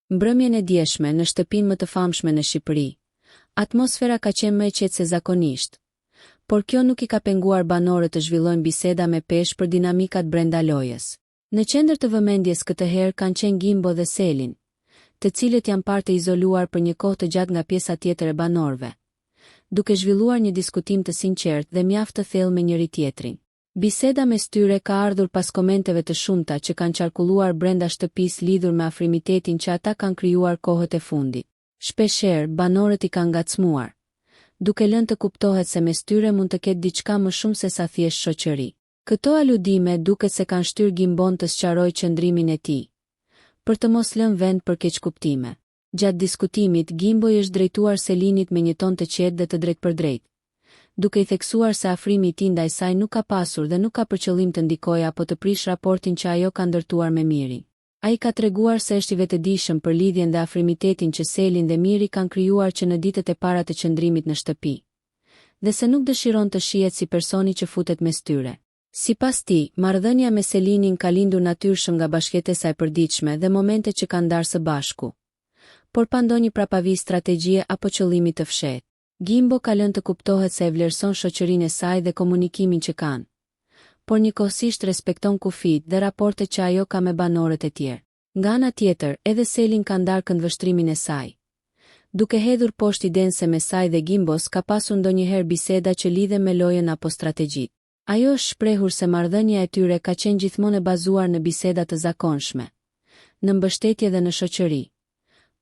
Mbrëmjen e dieshme në shtëpinë më të famshme në Shqipëri. Atmosfera ka qenë më e qetë se zakonisht. Por kjo nuk i ka penguar banorët të zhvillojnë biseda me peshë për dinamikat brenda lojës. Në qendër të vëmendjes këtë herë kanë qenë Gimbo dhe Selin, të cilët janë parë të izoluar për një kohë të gjatë nga pjesa tjetër e banorëve, duke zhvilluar një diskutim të sinqertë dhe mjaft të thellë me njëri tjetrin. Biseda mes tyre ka ardhur pas komenteve të shumta që kanë qarkulluar brenda shtëpisë lidhur me afrimitetin që ata kanë krijuar kohët e fundit. Shpeshherë banorët i kanë ngacmuar, duke lënë të kuptohet se mes tyre mund të ketë diçka më shumë se sa thjesht shoqëri. Këto aludime duket se kanë shtyrë Gimbon të sqarojë qëndrimin e tij, për të mos lënë vend për keqkuptime. Gjatë diskutimit, Gimbo i është drejtuar Selinit me një ton të qetë dhe të drejtpërdrejtë, duke i theksuar se afrimi i tij ndaj saj nuk ka pasur dhe nuk ka për qëllim të ndikojë apo të prish raportin që ajo ka ndërtuar me Mirin. Ai ka treguar se është i vetëdijshëm për lidhjen dhe afrimitetin që Selin dhe Miri kanë krijuar që në ditët e para të qëndrimit në shtëpi, dhe se nuk dëshiron të shihet si personi që futet mes tyre. Sipas tij, marrëdhënia me Selinin ka lindur natyrshëm nga bashkëtesa e përditshme dhe momentet që kanë ndarë së bashku, por pa ndonjë prapavi strategjie apo qëllimi të fshehtë. Gimbo ka lënë të kuptohet se e vlerëson shoqërinë e saj dhe komunikimin që kanë, por njëkohësisht respekton kufijtë dhe raportet që ajo ka me banorët e tjerë. Nga ana tjetër, edhe Selin ka ndarë këndvështrimin e saj, duke hedhur poshtë idenë se me saj dhe Gimbos ka pasur ndonjëherë biseda që lidhen me lojën apo strategjitë. Ajo është shprehur se marrëdhënia e tyre ka qenë gjithmonë e bazuar në biseda të zakonshme, në mbështetje dhe në shoqëri,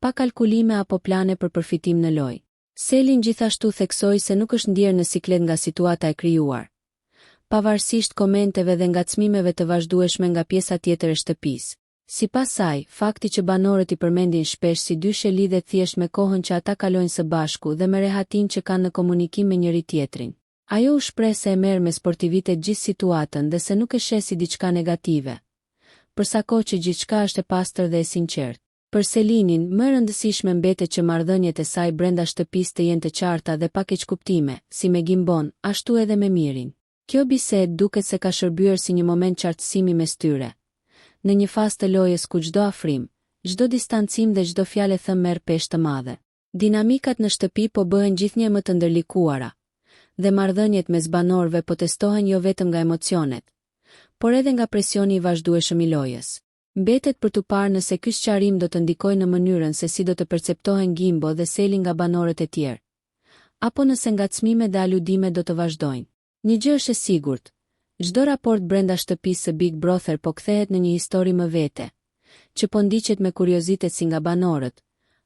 pa kalkulime apo plane për përfitim në lojë. Selin gjithashtu theksoi se nuk është ndjerë në siklet nga situata e krijuar, pavarësisht komenteve dhe ngacmimeve të vazhdueshme nga pjesa tjetër e shtëpisë. Sipas saj, fakti që banorët i përmendin shpesh si dyshe lidhet thjesht me kohën që ata kalojnë së bashku dhe me rehatin që kanë në komunikim me njëri tjetrin. Ajo u shpreh se e merr me sportivitet gjithë situatën dhe se nuk e sheh si diçka negative, përsa kohë që gjithçka është e pastër dhe e sinqertë. Për Selinin, më e rëndësishme mbetet që marrëdhëniet e saj brenda shtëpisë të jenë të qarta dhe pa keqkuptime, si me Gimbon, ashtu edhe me Mirin. Kjo bisedë duket se ka shërbyer si një moment qartësimi mes tyre. Në një fazë të lojës ku çdo afrim, çdo distancim dhe çdo fjalë thënë merr peshë të madhe. Dinamikat në shtëpi po bëhen gjithnjë më të ndërlikuara, dhe marrëdhëniet mes banorëve po testohen jo vetëm nga emocionet, por edhe nga presioni i vazhdueshëm i lojës. Mbetet për të parë nëse ky sqarim do të ndikojë në mënyrën se si do të perceptohen Gimbo dhe Selin nga banorët e tjerë, apo nëse ngacmime dhe aludime do të vazhdojnë. Një gjë është e sigurt, çdo raport brenda shtëpisë së Big Brother po kthehet në një histori më vete, që po ndiqet me kuriozitet si nga banorët,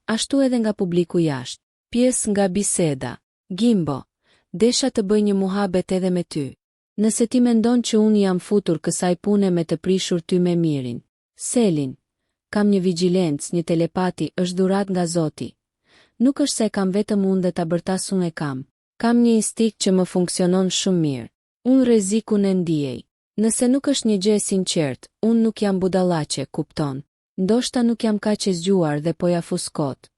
ashtu edhe nga publiku jashtë. Pjesë nga biseda. Gimbo, desha të bëj një muhabet edhe me ty. Nëse ti mendon që unë jam futur kësaj pune me të prishur ty me Mirin. Selin, kam një vigjilencë, një telepati, është dhurat nga Zoti. Nuk është se kam vetëm unë dhe ta bërtas unë e kam. Kam një instinkt që më funksionon shumë mirë. Unë rrezikun e ndiej. Nëse nuk është një gjë e sinqertë, unë nuk jam budallaqe, kupton. Ndoshta nuk jam kaq e zgjuar dhe po ja fuskot.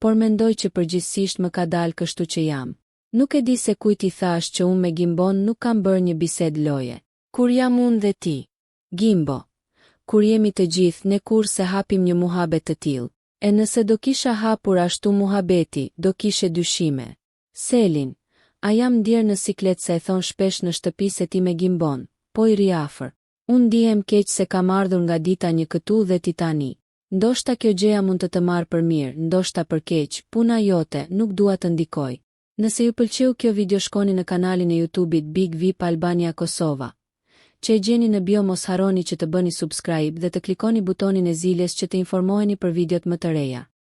Por mendoj që përgjithsisht më ka dalë kështu që jam. Nuk e di se kujt i thash që unë me Gimbon nuk kam bërë një bisedë loje. Kur jam unë dhe ti, Gimbo, kur jemi të gjithë, ne kurse hapim një muhabet të tillë. E nëse do kisha hapur ashtu muhabeti, do kishe dyshime. Selin, a jam ndjerë në siklet se e thon shpesh në shtëpi se ti me Gimbon, po i ri afër. Unë ndihem keq se kam ardhur nga dita një këtu dhe ti tani. Ndoshta kjo gjëja mund të marr për mirë, ndoshta për keq, puna jote, nuk dua të ndikoj. Nëse ju pëlqeu kjo video, shkoni në kanalin e YouTube-it Big VIP Albania Kosova, që e gjeni në bio. Mos harroni që të bëni subscribe dhe të klikoni butonin e ziljes që të informoheni për videot më të reja.